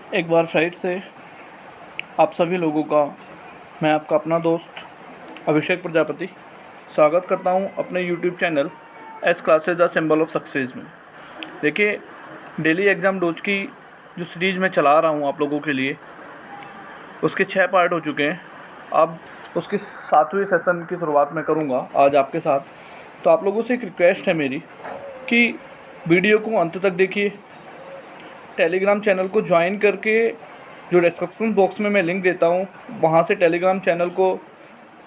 एक बार फ्लाइट से आप सभी लोगों का मैं आपका अपना दोस्त अभिषेक प्रजापति स्वागत करता हूं अपने YouTube channel S classes the symbol of success में। देखिए, डेली एग्ज़ाम डोज की जो सीरीज़ मैं चला रहा हूं आप लोगों के लिए, उसके 6 पार्ट हो चुके हैं। अब उसकी 7वें सेशन की शुरुआत मैं करूंगा आज आपके साथ। तो आप लोगों से एक रिक्वेस्ट है मेरी कि वीडियो को अंत तक देखिए। टेलीग्राम चैनल को ज्वाइन करके जो डिस्क्रिप्शन बॉक्स में मैं लिंक देता हूँ, वहाँ से टेलीग्राम चैनल को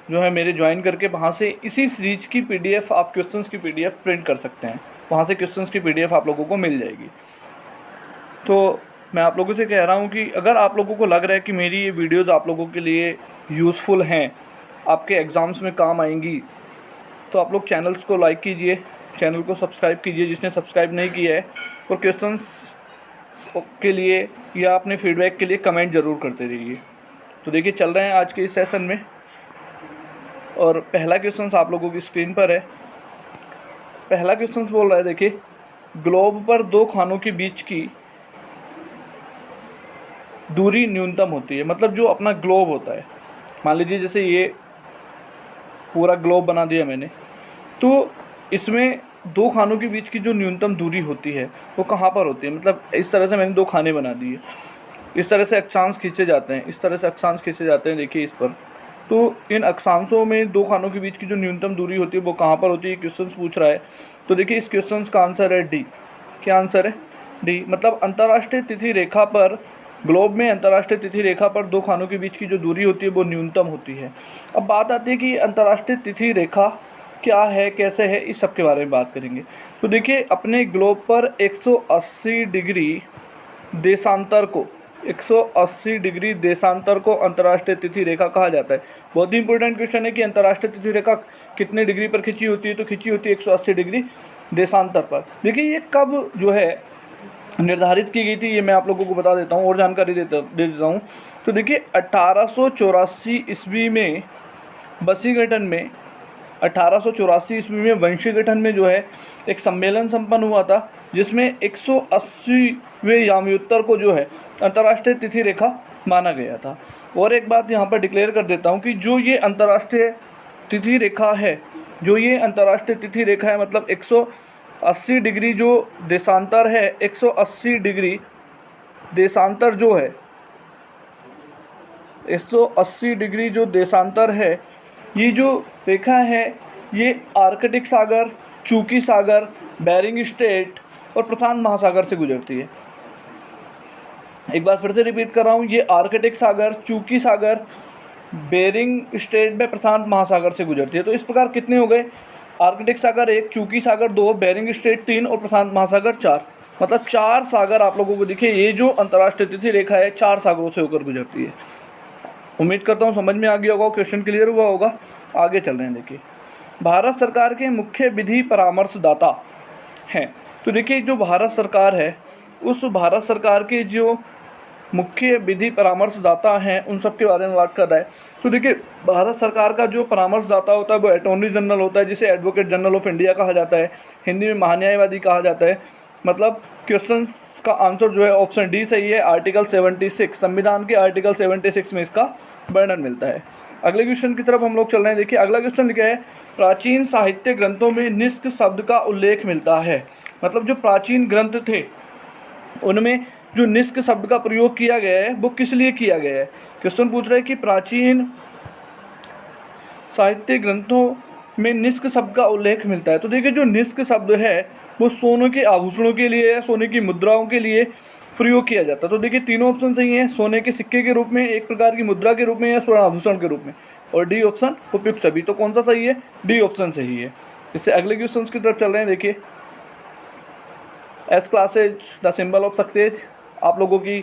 जो है मेरे ज्वाइन करके वहाँ से इसी सीरीज की PDF आप क्वेश्चंस की PDF प्रिंट कर सकते हैं। वहाँ से क्वेश्चंस की PDF आप लोगों को मिल जाएगी। तो मैं आप लोगों से कह रहा हूँ कि अगर आप लोगों को लग रहा है कि मेरी ये वीडियोज़ आप लोगों के लिए यूज़फुल हैं, आपके एग्ज़ाम्स में काम आएंगी, तो आप लोग चैनल्स को लाइक कीजिए, चैनल को सब्सक्राइब कीजिए जिसने सब्सक्राइब नहीं किया है, और क्वेश्चंस के लिए या अपने फीडबैक के लिए कमेंट ज़रूर करते रहिए। तो देखिए, चल रहे हैं आज के इस सेशन में, और पहला क्वेश्चन आप लोगों की स्क्रीन पर है। पहला क्वेश्चन बोल रहा है, देखिए, ग्लोब पर दो खानों के बीच की दूरी न्यूनतम होती है। मतलब जो अपना ग्लोब होता है, मान लीजिए जैसे ये पूरा ग्लोब बना दिया मैंने, तो इसमें दो खानों के बीच की जो न्यूनतम दूरी होती है वो कहाँ पर होती है। मतलब इस तरह से मैंने दो खाने बना दिए, इस तरह से अक्षांश खींचे जाते हैं, इस तरह से अक्षांश खींचे जाते हैं। देखिए इस पर, तो इन अक्षांशों में दो खानों के बीच की जो न्यूनतम दूरी होती है वो कहाँ पर होती है, क्वेश्चन पूछ रहा है। तो देखिए, इस क्वेश्चन का आंसर है डी। क्या आंसर है? डी। मतलब अंतर्राष्ट्रीय तिथि रेखा पर, ग्लोब में अंतर्राष्ट्रीय तिथि रेखा पर दो खानों के बीच की जो दूरी होती है वो न्यूनतम होती है। अब बात आती है कि अंतर्राष्ट्रीय तिथि रेखा क्या है, कैसे है, इस सब के बारे में बात करेंगे। तो देखिए, अपने ग्लोब पर 180 डिग्री देशांतर को 180 डिग्री देशांतर को अंतर्राष्ट्रीय तिथि रेखा कहा जाता है। बहुत ही इंपॉर्टेंट क्वेश्चन है कि अंतर्राष्ट्रीय तिथि रेखा कितने डिग्री पर खिंची होती है। तो खिंची होती है 180 डिग्री देशांतर पर। देखिए, ये कब जो है निर्धारित की गई थी, ये मैं आप लोगों को बता देता हूँ और जानकारी दे देता हूँ। तो देखिए, 1884 ईस्वी में वशीगठन में 1884 ईस्वी में वंशीगठन में जो है एक सम्मेलन संपन्न हुआ था, जिसमें 180वें याम्योत्तर को जो है अंतर्राष्ट्रीय तिथि रेखा माना गया था। और एक बात यहाँ पर डिक्लेयर कर देता हूँ कि जो ये अंतर्राष्ट्रीय तिथि रेखा है, मतलब 180 डिग्री जो देशांतर है, 180 डिग्री देशांतर जो है, 180 डिग्री जो देशांतर है, ये जो रेखा है ये आर्कटिक सागर, चूकी सागर, बेरिंग स्ट्रेट और प्रशांत महासागर से गुजरती है। एक बार फिर से रिपीट कर रहा हूँ, ये आर्कटिक सागर, चूकी सागर, बेरिंग स्ट्रेट में प्रशांत महासागर से गुजरती है। तो इस प्रकार कितने हो गए? आर्कटिक सागर 1, चूकी सागर 2, बेरिंग स्ट्रेट 3 और प्रशांत महासागर 4। मतलब 4 सागर आप लोगों को दिखे। ये जो अंतर्राष्ट्रीय तिथि रेखा है 4 सागरों से होकर गुजरती है। उम्मीद करता हूँ समझ में आ गया होगा, क्वेश्चन क्लियर हुआ होगा। आगे चल रहे हैं। देखिए, भारत सरकार के मुख्य विधि परामर्शदाता हैं। तो देखिए, जो भारत सरकार है, उस भारत सरकार के जो मुख्य विधि परामर्शदाता हैं उन सब के बारे में बात कर रहा है। तो देखिए, भारत सरकार का जो परामर्शदाता होता है वो अटॉर्नी जनरल होता है, जिसे एडवोकेट जनरल ऑफ इंडिया कहा जाता है, हिंदी में महान्यायवादी कहा जाता है। मतलब क्वेश्चन का आंसर जो है ऑप्शन डी सही है। आर्टिकल 76, संविधान के आर्टिकल 76 में इसका वर्णन मिलता है। अगले क्वेश्चन की तरफ हम लोग चल रहे हैं। देखिए, अगला क्वेश्चन लिखा है, प्राचीन साहित्य ग्रंथों में निष्क शब्द का उल्लेख मिलता है। मतलब जो प्राचीन ग्रंथ थे उनमें जो निष्क शब्द का प्रयोग किया गया है वो किस लिए किया गया है। क्वेश्चन पूछ रहा है कि प्राचीन साहित्य ग्रंथों में निष्क शब्द का उल्लेख मिलता है। तो देखिए, जो निष्क शब्द है वो सोने के आभूषणों के लिए या सोने की मुद्राओं के लिए प्रयोग किया जाता है। तो देखिए, तीनों ऑप्शन सही हैं, सोने के सिक्के के रूप में, एक प्रकार की मुद्रा के रूप में या स्वर्ण आभूषण के रूप में, और डी ऑप्शन उपयुक्त सभी। तो कौन सा सही है? डी ऑप्शन सही है। इससे अगले क्वेश्चन की तरफ चल रहे हैं। देखिए, S classes the symbol of success आप लोगों की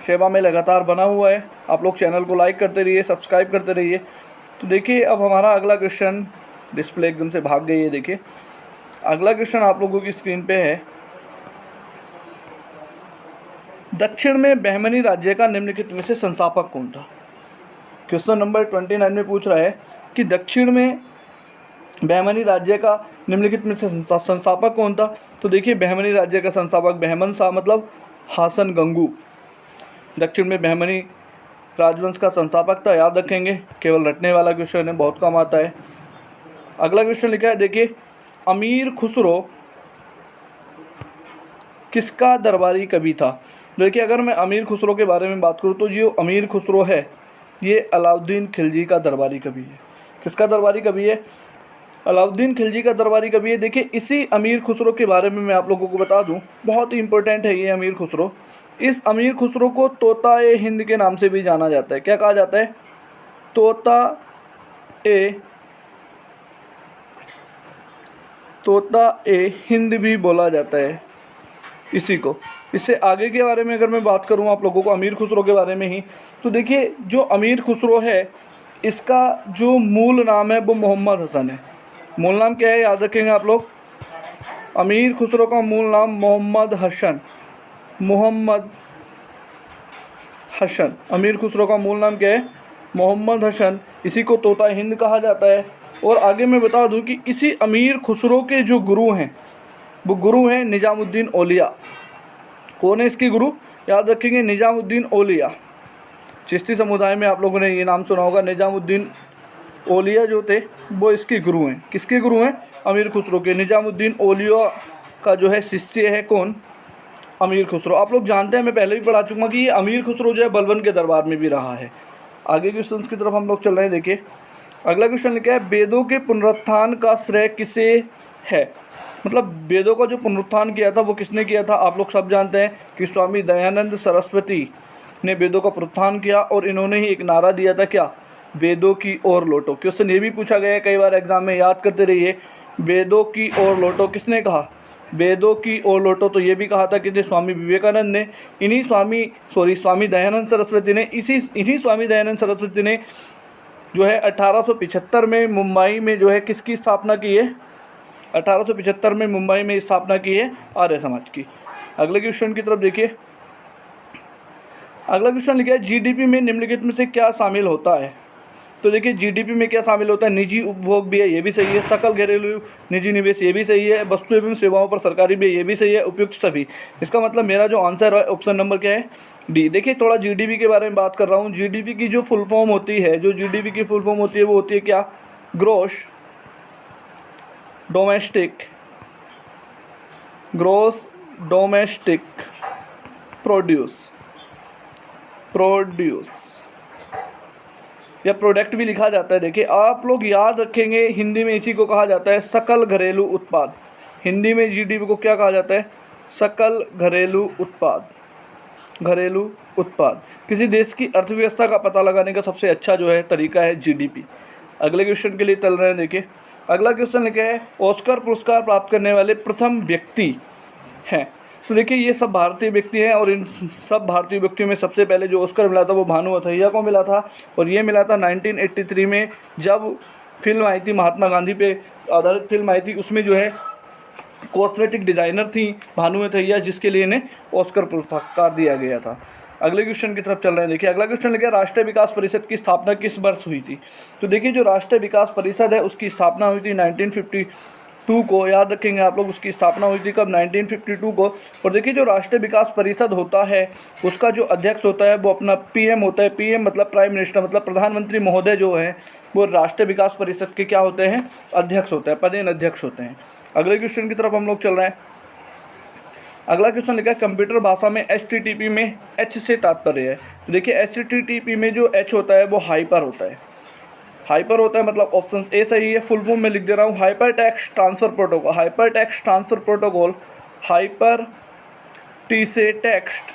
सेवा में लगातार बना हुआ है। आप लोग चैनल को लाइक करते रहिए, सब्सक्राइब करते रहिए। तो देखिए, अब हमारा अगला क्वेश्चन, डिस्प्ले एकदम से भाग गई है। देखिए, अगला क्वेश्चन आप लोगों की स्क्रीन पे है, दक्षिण में बहमनी राज्य का निम्नलिखित में से संस्थापक कौन था। क्वेश्चन नंबर 29 में पूछ रहा है कि दक्षिण में बहमनी राज्य का निम्नलिखित में से संस्थापक कौन था। तो देखिए, बहमनी राज्य का संस्थापक बहमन शाह, मतलब हासन गंगू। दक्षिण में बहमनी राजवंश का संस्थापक था, याद रखेंगे, केवल रटने वाला क्वेश्चन है, बहुत कम आता है। अगला क्वेश्चन लिखा है, देखिए अमीर खुसरो किसका दरबारी कवि था। देखिए अगर मैं अमीर खुसरो के बारे में बात करूँ तो जो अमीर खुसरो है ये अलाउद्दीन खिलजी का दरबारी कवि है। किसका दरबारी कवि है? अलाउद्दीन खिलजी का दरबारी कवि है। देखिए इसी अमीर खुसरो के बारे में मैं आप लोगों को बता दूं, बहुत ही इंपॉर्टेंट है ये अमीर खुसरो। इस अमीर खुसरो को तोता ए हिंद के नाम से भी जाना जाता है। क्या कहा जाता है? तोता ए हिंद भी बोला जाता है इसी को। इससे आगे के बारे में अगर मैं बात करूं आप लोगों को अमीर खुसरो के बारे में ही, तो देखिए जो अमीर खुसरो है इसका जो मूल नाम है वो मोहम्मद हसन है। मूल नाम क्या है याद रखेंगे आप लोग? अमीर खुसरो का मूल नाम मोहम्मद हसन। अमीर खुसरो का मूल नाम क्या है? मोहम्मद हसन। इसी को तोता हिंद कहा जाता है। और आगे मैं बता दूं कि इसी अमीर खुसरो के जो गुरु हैं वो गुरु हैं निजामुद्दीन औलिया। कौन है इसके गुरु? याद रखेंगे, निजामुद्दीन औलिया। चिश्ती समुदाय में आप लोगों ने ये नाम सुना होगा। निजामुद्दीन औलिया जो थे वो इसके गुरु हैं। किसके गुरु हैं? अमीर खुसरो के। निजामुद्दीन औलिया का जो है शिष्य है कौन? अमीर खुसरो। आप लोग जानते हैं, मैं पहले भी पढ़ा चुका कि ये अमीर खुसरो जो है बलबन के दरबार में भी रहा है। आगे क्वेश्चन की तरफ हम लोग चल रहे हैं। देखिए अगला क्वेश्चन लिखा है, वेदों के पुनरुत्थान का श्रेय किसे है? मतलब वेदों का जो पुनरुत्थान किया था वो किसने किया था? आप लोग सब जानते हैं कि स्वामी दयानंद सरस्वती ने वेदों का पुनरुत्थान किया और इन्होंने ही एक नारा दिया था, क्या? वेदों की ओर लौटो। क्वेश्चन ये भी पूछा गया है कई बार एग्जाम में, याद करते रहिए। वेदों की ओर लौटो किसने कहा? वेदों की ओर लौटो। तो ये भी कहा था कि स्वामी विवेकानंद ने। स्वामी दयानंद सरस्वती ने इन्हीं स्वामी दयानंद सरस्वती ने जो है 1875 में मुंबई में जो है किसकी स्थापना की है? 1875 में मुंबई में स्थापना की है आर्य समाज की। अगले क्वेश्चन की तरफ देखिए। अगला क्वेश्चन लिखा है, जीडीपी में निम्नलिखित में से क्या शामिल होता है? तो देखिए जीडीपी में क्या शामिल होता है? निजी उपभोग भी है, ये भी सही है। सकल घरेलू निजी निवेश, ये भी सही है। वस्तु एवं सेवाओं पर सरकारी भी है, ये भी सही है। उपयुक्त सभी। इसका मतलब मेरा जो आंसर है ऑप्शन नंबर क्या है? डी। देखिए थोड़ा जीडीपी के बारे में बात कर रहा हूँ। जीडीपी की जो फुल फॉर्म होती है, वो होती है क्या? ग्रॉस डोमेस्टिक प्रोड्यूस या प्रोडक्ट भी लिखा जाता है। देखिए आप लोग याद रखेंगे, हिंदी में इसी को कहा जाता है सकल घरेलू उत्पाद। हिंदी में जीडीपी को क्या कहा जाता है? सकल घरेलू उत्पाद। किसी देश की अर्थव्यवस्था का पता लगाने का सबसे अच्छा जो है तरीका है जीडीपी। अगले क्वेश्चन के लिए चल रहे हैं। देखिए अगला क्वेश्चन लिखा है, ऑस्कर पुरस्कार प्राप्त करने वाले प्रथम व्यक्ति हैं। तो देखिए ये सब भारतीय व्यक्ति हैं और इन सब भारतीय व्यक्तियों में सबसे पहले जो ऑस्कर मिला था वो भानु अथैया को मिला था। और ये मिला था 1983 में, जब फिल्म आई थी, महात्मा गांधी पे आधारित फिल्म आई थी। उसमें जो है कॉस्मेटिक डिज़ाइनर थी भानु अथैया, जिसके लिए इन्हें ऑस्कर पुरस्कार दिया गया था। अगले क्वेश्चन की तरफ चल रहे हैं। देखिए अगला क्वेश्चन लिखा है, राष्ट्रीय विकास परिषद की स्थापना किस वर्ष हुई थी? तो देखिए जो राष्ट्रीय विकास परिषद है उसकी स्थापना हुई थी 1952 को। याद रखेंगे आप लोग, उसकी स्थापना हुई थी कब? 1952 को। और देखिए जो राष्ट्रीय विकास परिषद होता है उसका जो अध्यक्ष होता है वो अपना पीएम होता है। पीएम मतलब प्राइम मिनिस्टर, मतलब प्रधानमंत्री महोदय जो है वो राष्ट्रीय विकास परिषद के क्या होते हैं? अध्यक्ष होते हैं, पदेन अध्यक्ष होते हैं। अगले क्वेश्चन की तरफ हम लोग चल रहे हैं। अगला क्वेश्चन लिखा है, कंप्यूटर भाषा में HTTP में H से तात्पर्य है। तो देखिए HTTP में जो H होता है वो हाइपर होता है। मतलब ऑप्शन ए सही है। फुल फॉर्म में लिख दे रहा हूँ, hyper text transfer protocol. Hyper T से टेक्स्ट,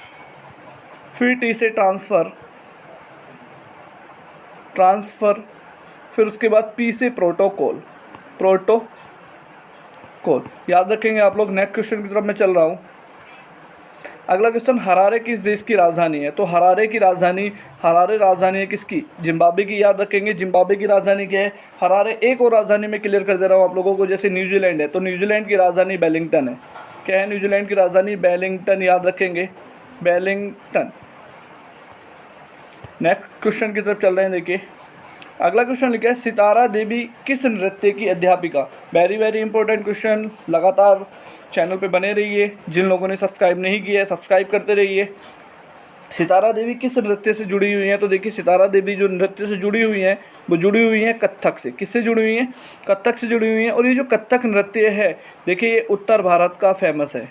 फिर टी से ट्रांसफ़र, फिर उसके बाद पी से प्रोटोकॉल। याद रखेंगे आप लोग। नेक्स्ट क्वेश्चन की तरफ मैं चल रहा हूँ। अगला क्वेश्चन, हरारे किस देश की राजधानी है? तो हरारे राजधानी है किसकी? जिम्बाब्वे की। याद रखेंगे जिम्बाब्वे की राजधानी क्या है? हरारे। एक और राजधानी में क्लियर कर दे रहा हूँ आप लोगों को, जैसे न्यूजीलैंड है तो न्यूजीलैंड की राजधानी वेलिंगटन है। क्या है न्यूजीलैंड की राजधानी? वेलिंगटन। याद रखेंगे वेलिंगटन। नेक्स्ट क्वेश्चन की तरफ चल रहे हैं। देखिए अगला क्वेश्चन लिखा है, सितारा देवी किस नृत्य की अध्यापिका? Very important question. लगातार चैनल पे बने रहिए। जिन लोगों ने सब्सक्राइब नहीं किया है सब्सक्राइब करते रहिए। सितारा देवी किस नृत्य से जुड़ी हुई हैं? तो देखिए सितारा देवी जो नृत्य से जुड़ी हुई हैं वो जुड़ी हुई हैं कथक से। किससे जुड़ी हुई हैं? कथक से जुड़ी हुई हैं। और ये जो कथक नृत्य है देखिए ये उत्तर भारत का फेमस है।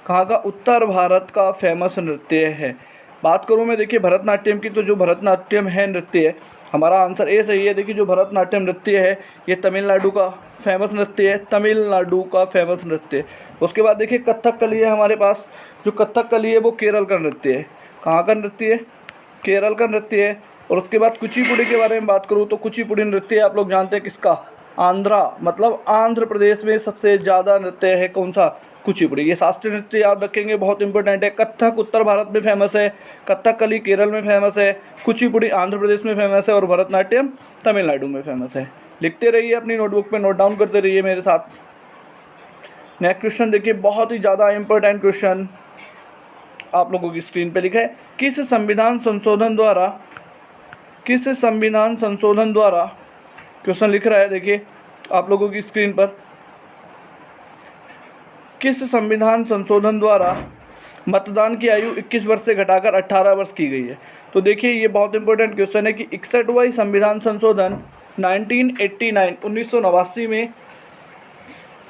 कहाँ का? उत्तर भारत का फेमस नृत्य है। बात करूँ मैं देखिए भरतनाट्यम की, तो जो भरतनाट्यम है नृत्य है, हमारा आंसर ए सही है। देखिए जो भरतनाट्यम नृत्य है ये तमिलनाडु का फेमस नृत्य है, तमिलनाडु का फेमस नृत्य है। उसके बाद देखिए कथकली है हमारे पास। जो कथकली है वो केरल का नृत्य है। कहाँ का नृत्य है? केरल का नृत्य है। और उसके बाद कुचिपुड़ी के बारे में बात करूँ तो कुचिपुड़ी नृत्य आप लोग जानते हैं किसका? आंध्रा, मतलब आंध्र प्रदेश में सबसे ज़्यादा नृत्य है कौन सा? कुचिपुड़ी। ये शास्त्रीय नृत्य याद रखेंगे, बहुत इंपॉर्टेंट है। कथक उत्तर भारत में फेमस है, कथकली केरल में फेमस है, कुचिपुड़ी आंध्र प्रदेश में फेमस है और भरतनाट्यम तमिलनाडु में फेमस है। लिखते रहिए अपनी नोटबुक पे, नोट डाउन करते रहिए मेरे साथ। नेक्स्ट क्वेश्चन देखिए, बहुत ही ज़्यादा इंपॉर्टेंट क्वेश्चन आप लोगों की स्क्रीन पे लिखा है। किस संविधान संशोधन द्वारा क्वेश्चन लिख रहा है देखिए आप लोगों की स्क्रीन पर। किस संविधान संशोधन द्वारा मतदान की आयु 21 वर्ष से घटाकर 18 वर्ष की गई है? तो देखिए ये बहुत इंपॉर्टेंट क्वेश्चन है कि 61वां संविधान संशोधन 1989 में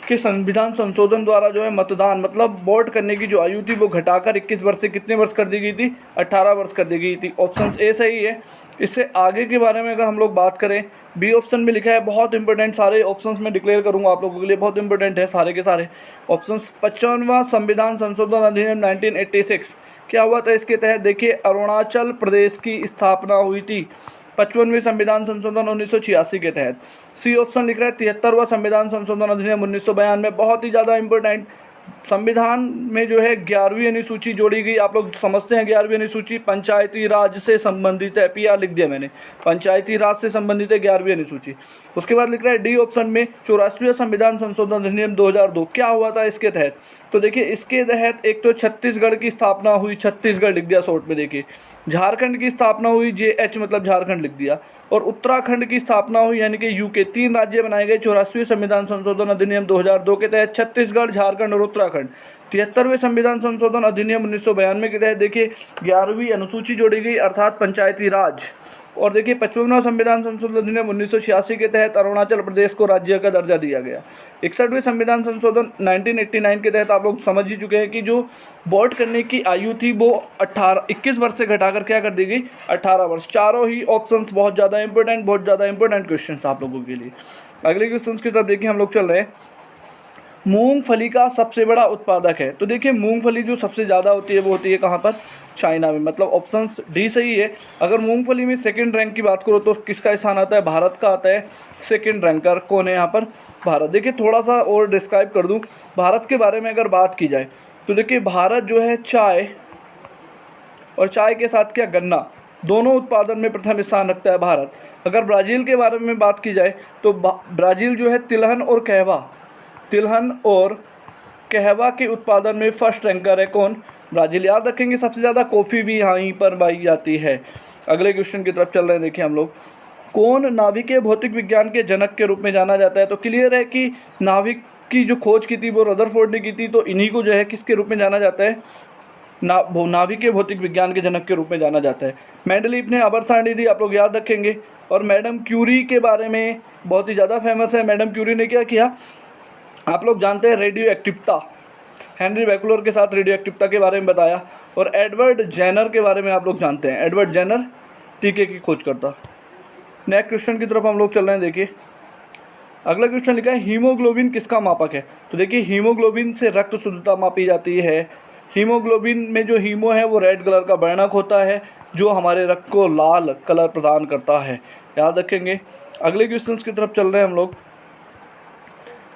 के संविधान संशोधन द्वारा जो है मतदान मतलब वोट करने की जो आयु थी वो घटाकर 21 वर्ष से कितने वर्ष कर दी गई थी? 18 वर्ष कर दी गई थी। ऑप्शन ए सही है। इससे आगे के बारे में अगर हम लोग बात करें, बी ऑप्शन में लिखा है, बहुत इंपॉर्टेंट, सारे ऑप्शंस में डिक्लेयर करूंगा आप लोगों के लिए, बहुत इंपॉर्टेंट है सारे के सारे ऑप्शंस। 55वां संविधान संशोधन अधिनियम 1986 क्या हुआ था? इसके तहत देखिए अरुणाचल प्रदेश की स्थापना हुई थी। 55वें संविधान संशोधन 1986 के तहत। सी ऑप्शन लिख रहा है 73वां संविधान संशोधन अधिनियम 1992, बहुत ही ज़्यादा इंपॉर्टेंट। संविधान में जो है 11वीं अनुसूची जोड़ी गई। आप लोग समझते हैं 11वीं अनुसूची पंचायती राज से संबंधित है। पीआर लिख दिया मैंने, पंचायती राज से संबंधित है 11वीं अनुसूची। उसके बाद लिख रहा है डी ऑप्शन में 84वां संविधान संशोधन अधिनियम 2002 क्या हुआ था इसके तहत? तो देखिए इसके तहत एक तो छत्तीसगढ़ की स्थापना हुई, छत्तीसगढ़ लिख दिया शॉर्ट में। देखिए झारखंड की स्थापना हुई, JH मतलब झारखंड लिख दिया, और उत्तराखंड की स्थापना हुई यानी कि यूके। 3 राज्य बनाए गए 84वें संविधान संशोधन अधिनियम 2002 के तहत, छत्तीसगढ़, झारखंड और उत्तराखंड। 73वें संविधान संशोधन अधिनियम 1992 के तहत देखिए 11वीं अनुसूची जोड़ी गई अर्थात पंचायती राज। और देखिए 55वां संविधान संशोधन अधिनियम 1986 के तहत अरुणाचल प्रदेश को राज्य का दर्जा दिया गया। 61वें संविधान संशोधन 1989 के तहत आप लोग समझ ही चुके हैं कि जो वोट करने की आयु थी वो 21 वर्ष से घटाकर क्या कर दी गई? 18 वर्ष। चारों ही ऑप्शंस बहुत ज़्यादा इंपॉर्टेंट क्वेश्चन आप लोगों के लिए। अगले क्वेश्चन की तरफ देखिए हम लोग चल रहे हैं। मूंगफली का सबसे बड़ा उत्पादक है? तो देखिए मूंगफली जो सबसे ज़्यादा होती है वो होती है कहाँ पर? चाइना में, मतलब ऑप्शन डी सही है। अगर मूंगफली में सेकंड रैंक की बात करो तो किसका स्थान आता है? भारत का आता है सेकंड रैंकर। कौन है यहाँ पर? भारत। देखिए थोड़ा सा और डिस्क्राइब कर दूँ भारत के बारे में अगर बात की जाए तो देखिए भारत जो है चाय और चाय के साथ क्या, गन्ना, दोनों उत्पादन में प्रथम स्थान रखता है भारत। अगर ब्राज़ील के बारे में बात की जाए तो ब्राज़ील जो है तिलहन और कहवा के उत्पादन में फर्स्ट रैंकर है। कौन? ब्राज़ील। याद रखेंगे सबसे ज़्यादा कॉफ़ी भी यहीं पर पाई जाती है। अगले क्वेश्चन की तरफ चल रहे हैं देखिए हम लोग। कौन नाभिकीय भौतिक विज्ञान के जनक के रूप में जाना जाता है? तो क्लियर है कि नाभिक की जो खोज की थी वो रदरफोर्ड ने की थी, तो इन्हीं को जो है किसके रूप में जाना जाता है? नाभिकीय भौतिक विज्ञान के जनक के रूप में जाना जाता है। मेंडलीफ ने आवर्त सारणी दी, आप लोग याद रखेंगे। और मैडम क्यूरी के बारे में बहुत ही ज़्यादा फेमस है। मैडम क्यूरी ने क्या किया आप लोग जानते हैं? रेडियो एक्टिविटा, हेनरी बैकुलर के साथ रेडियो एक्टिविटा के बारे में बताया। और एडवर्ड जेनर के बारे में आप लोग जानते हैं, एडवर्ड जेनर टीके की खोज करता। नेक्स्ट क्वेश्चन की तरफ हम लोग चल रहे हैं। देखिए अगला क्वेश्चन लिखा है हीमोग्लोबिन किसका मापक है? तो देखिए हीमोग्लोबिन से रक्त शुद्धता मापी जाती है। हीमोग्लोबिन में जो हीमो है वो रेड कलर का वर्णक होता है जो हमारे रक्त को लाल कलर प्रदान करता है। याद रखेंगे। अगले क्वेश्चन की तरफ चल रहे हैं हम लोग।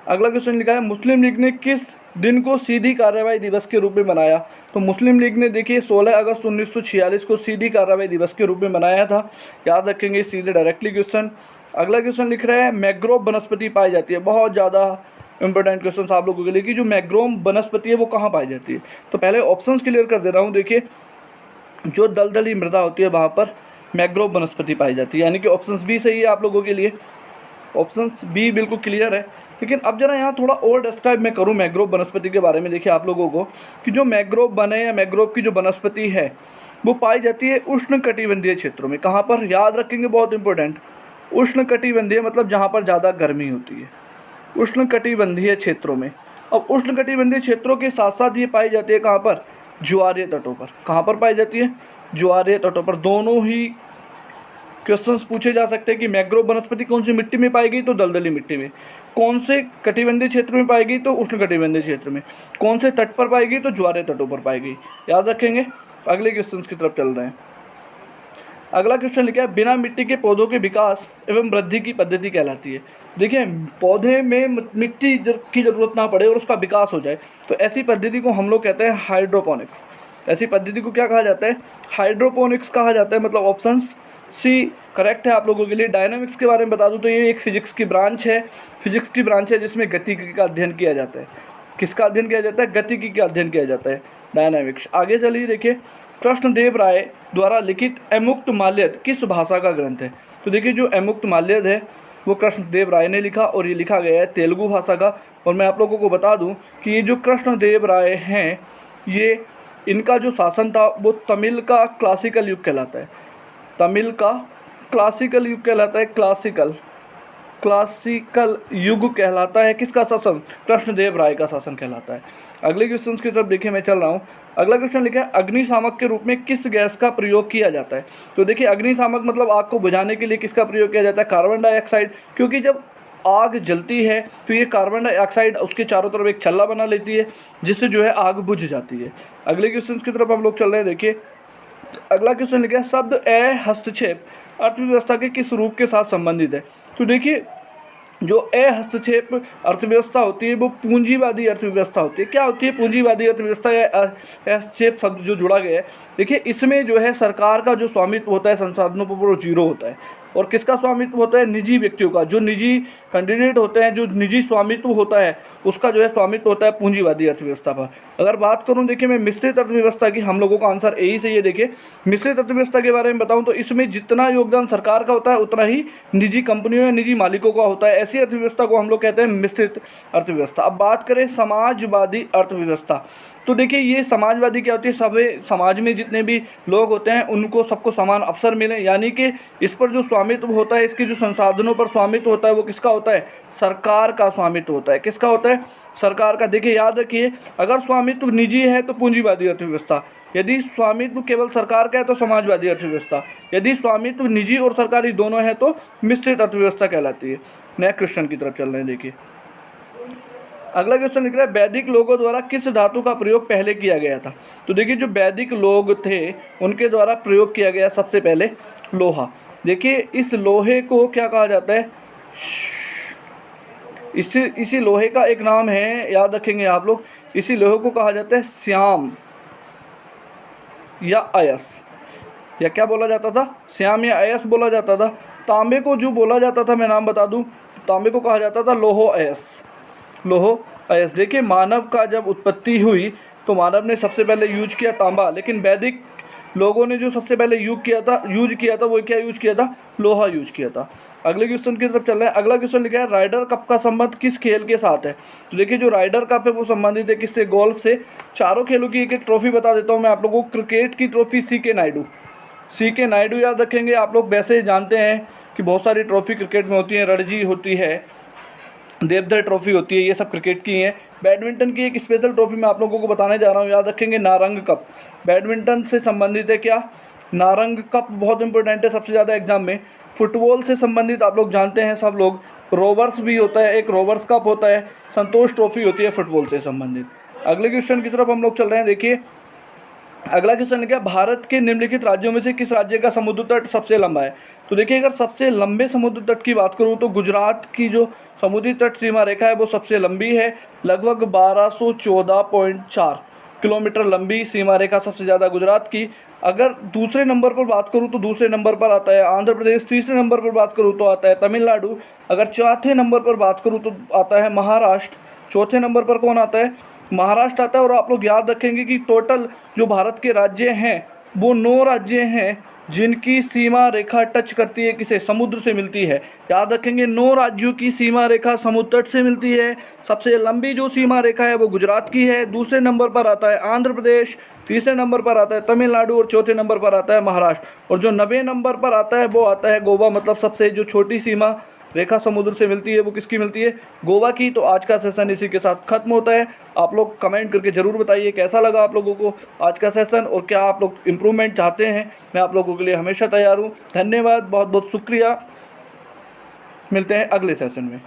अगला क्वेश्चन लिखा है मुस्लिम लीग ने किस दिन को सीधी कार्रवाई दिवस के रूप में मनाया? तो मुस्लिम लीग ने देखिए 16 अगस्त 1946 को सीधी कार्रवाई दिवस के रूप में मनाया था। याद रखेंगे सीधे डायरेक्टली क्वेश्चन। अगला क्वेश्चन लिख रहा है मैग्रोव वनस्पति पाई जाती है। बहुत ज़्यादा इंपॉर्टेंट क्वेश्चन आप लोगों के लिए कि जो मैग्रोव वनस्पति है वो कहाँ पाई जाती है। तो पहले ऑप्शंस क्लियर कर दे रहा हूँ। देखिए जो दलदली मृदा होती है वहाँ पर मैग्रोव वनस्पति पाई जाती है, यानी कि ऑप्शंस बी सही है आप लोगों के लिए। ऑप्शंस बी बिल्कुल क्लियर है। लेकिन अब जरा यहाँ थोड़ा और डिस्क्राइब मैं करूँ मैग्रोव वनस्पति के बारे में। देखिए आप लोगों को कि जो मैग्रोव बने या मैग्रोव की जो वनस्पति है वो पाई जाती है उष्णकटिबंधीय क्षेत्रों में। कहाँ पर, याद रखेंगे, बहुत इंपॉर्टेंट, उष्णकटिबंधीय मतलब जहाँ पर ज़्यादा गर्मी होती है, उष्णकटिबंधीय क्षेत्रों में। अब उष्णकटिबंधीय क्षेत्रों के साथ साथ ये पाई जाती है कहाँ पर, ज्वारीय तटों पर। कहाँ पर पाई जाती है, ज्वारीय तटों पर। दोनों ही क्वेश्चंस पूछे जा सकते हैं कि मैंग्रोव वनस्पति कौन सी मिट्टी में पाई गई, तो दलदली मिट्टी में। कौन से कटिबंधीय क्षेत्र में पाई गई, तो उष्णकटिबंधीय क्षेत्र में। कौन से तट पर पाई गई, तो ज्वारीय तटों पर पाई गई। याद रखेंगे। अगले क्वेश्चंस की तरफ चल रहे हैं। अगला क्वेश्चन लिखा है, बिना मिट्टी के पौधों के विकास एवं वृद्धि की पद्धति कहलाती है। देखिए, पौधे में मिट्टी की जरूरत ना पड़े और उसका विकास हो जाए, तो ऐसी पद्धति को हम लोग कहते हैं हाइड्रोपोनिक्स। ऐसी पद्धति को क्या कहा जाता है, हाइड्रोपोनिक्स कहा जाता है। मतलब ऑप्शन सी करेक्ट है आप लोगों के लिए। डायनामिक्स के बारे में बता दूं तो ये एक फिजिक्स की ब्रांच है, जिसमें गतिकी का अध्ययन किया जाता है। किसका अध्ययन किया जाता है, गतिकी का अध्ययन किया जाता है, डायनामिक्स। आगे चलिए देखिए, कृष्णदेव राय द्वारा लिखित अमुक्त माल्यद किस भाषा का ग्रंथ है। तो देखिए, जो अमुक्त माल्यद है वो कृष्णदेव राय ने लिखा और ये लिखा गया है तेलुगु भाषा का। और मैं आप लोगों को बता दूं कि ये जो कृष्णदेव राय हैं, ये इनका जो शासन था वो तमिल का क्लासिकल युग कहलाता है। तमिल का क्लासिकल युग कहलाता है, क्लासिकल युग कहलाता है। किसका शासन, कृष्णदेव राय का शासन कहलाता है। अगले क्वेश्चन की तरफ देखिए, मैं चल रहा हूँ। अगला क्वेश्चन लिखा है, अग्निशामक के रूप में किस गैस का प्रयोग किया जाता है। तो देखिए, अग्निशामक मतलब आग को बुझाने के लिए किसका प्रयोग किया जाता है, कार्बन डाइऑक्साइड। क्योंकि जब आग जलती है तो ये कार्बन डाइऑक्साइड उसके चारों तरफ एक छल्ला बना लेती है, जिससे जो है आग बुझ जाती है। अगले क्वेश्चन की तरफ हम लोग चल रहे हैं। देखिए, अगला क्वेश्चन लिखा है, शब्द हस्तक्षेप अर्थव्यवस्था के किस रूप के साथ संबंधित है। तो देखिए, जो हस्तक्षेप अर्थव्यवस्था होती है वो पूंजीवादी अर्थव्यवस्था होती है। क्या होती है पूंजीवादी अर्थव्यवस्था या हस्तक्षेप शब्द जो जुड़ा गया है। देखिए, इसमें जो है सरकार का जो स्वामित्व होता है संसाधनों पर वो जीरो होता है। और किसका स्वामित्व होता है, निजी व्यक्तियों का। जो निजी कैंडिडेट होते हैं, जो निजी स्वामित्व होता है, उसका जो है स्वामित्व होता है पूंजीवादी अर्थव्यवस्था पर। अगर बात करूं देखिए मैं मिश्रित अर्थव्यवस्था की, हम लोगों का आंसर यही सही है। देखिए, मिश्रित अर्थव्यवस्था के बारे में बताऊं तो इसमें जितना योगदान सरकार का होता है उतना ही निजी कंपनियों या निजी मालिकों का होता है। ऐसी अर्थव्यवस्था को हम लोग कहते हैं मिश्रित अर्थव्यवस्था। अब बात करें समाजवादी अर्थव्यवस्था, तो देखिए ये समाजवादी क्या होती है, सभी समाज में जितने भी लोग होते हैं उनको सबको समान अवसर मिले, यानी कि इस पर जो स्वामित्व होता है, इसके जो संसाधनों पर स्वामित्व होता है वो किसका होता है, सरकार का स्वामित्व होता है। किसका होता है, सरकार का। देखिए याद रखिए, अगर स्वामित्व निजी है तो पूंजीवादी अर्थव्यवस्था, यदि स्वामित्व केवल सरकार का है तो समाजवादी अर्थव्यवस्था, यदि स्वामित्व निजी और सरकारी दोनों है तो मिश्रित अर्थव्यवस्था कहलाती है। नेक्स्ट क्वेश्चन की तरफ चल रहे हैं। देखिए, अगला क्वेश्चन लिख रहा है, वैदिक लोगों द्वारा किस धातु का प्रयोग पहले किया गया था। तो देखिए, जो वैदिक लोग थे उनके द्वारा प्रयोग किया गया सबसे पहले लोहा। देखिए, इस लोहे को क्या कहा जाता है, इसी लोहे का एक नाम है, याद रखेंगे आप लोग, इसी लोहे को कहा जाता है श्याम या अयस, या क्या बोला जाता था, श्याम या अयस बोला जाता था। तांबे को जो बोला जाता था, मैं नाम बता दूं, तांबे को कहा जाता था लोहो अयस, लोहो अयस। देखिए, मानव का जब उत्पत्ति हुई तो मानव ने सबसे पहले यूज किया तांबा, लेकिन वैदिक लोगों ने जो सबसे पहले यूज किया था वो क्या यूज किया था, लोहा यूज किया था। अगले क्वेश्चन की तरफ चल रहे हैं। अगला क्वेश्चन लिखा है, राइडर कप का संबंध किस खेल के साथ है। तो देखिए, जो राइडर कप है वो संबंधित है किससे, गोल्फ से। चारों खेलों की एक एक ट्रॉफी बता देता हूँ मैं आप लोगों को। क्रिकेट की ट्रॉफी CK नायडू याद रखेंगे आप लोग। वैसे जानते हैं कि बहुत सारी ट्रॉफी क्रिकेट में होती हैं, रणजी होती है, देवधर ट्रॉफी होती है, ये सब क्रिकेट की हैं। बैडमिंटन की एक स्पेशल ट्रॉफी मैं आप लोगों को बताने जा रहा हूँ, याद रखेंगे, नारंग कप। बैडमिंटन से संबंधित है क्या, नारंग कप, बहुत इंपॉर्टेंट है सबसे ज़्यादा एग्जाम में। फुटबॉल से संबंधित आप लोग जानते हैं सब लोग, रोवर्स भी होता है, एक रोवर्स कप होता है, संतोष ट्रॉफी होती है फुटबॉल से संबंधित। अगले क्वेश्चन की तरफ हम लोग चल रहे हैं। देखिए, अगला क्वेश्चन क्या, भारत के निम्नलिखित राज्यों में से किस राज्य का समुद्र तट सबसे लंबा है। तो देखिए, अगर सबसे लंबे समुद्र तट की बात करूँ तो गुजरात की जो समुद्री तट सीमा रेखा है वो सबसे लंबी है, लगभग 1214.4 किलोमीटर लंबी सीमा रेखा सबसे ज़्यादा गुजरात की। अगर दूसरे नंबर पर बात करूँ तो दूसरे नंबर पर आता है आंध्र प्रदेश, तीसरे नंबर पर बात करूँ तो आता है तमिलनाडु, अगर चौथे नंबर पर बात करूँ तो आता है महाराष्ट्र, चौथे नंबर पर कौन आता है, महाराष्ट्र आता है। और आप लोग याद रखेंगे कि टोटल जो भारत के राज्य हैं वो 9 राज्य हैं, जिनकी सीमा रेखा टच करती है किसे, समुद्र से मिलती है। याद रखेंगे 9 राज्यों की सीमा रेखा समुद्र तट से मिलती है। सबसे लंबी जो सीमा रेखा है वो गुजरात की है। दूसरे नंबर पर आता है आंध्र प्रदेश, तीसरे नंबर पर आता है तमिलनाडु और चौथे नंबर पर आता है महाराष्ट्र। और जो 90 नंबर पर आता है वो आता है गोवा। मतलब सबसे जो छोटी सीमा रेखा समुद्र से मिलती है वो किसकी मिलती है, गोवा की। तो आज का सेशन इसी के साथ खत्म होता है। आप लोग कमेंट करके ज़रूर बताइए कैसा लगा आप लोगों को आज का सेशन, और क्या आप लोग इम्प्रूवमेंट चाहते हैं। मैं आप लोगों के लिए हमेशा तैयार हूँ। धन्यवाद, बहुत बहुत शुक्रिया। मिलते हैं अगले सेशन में।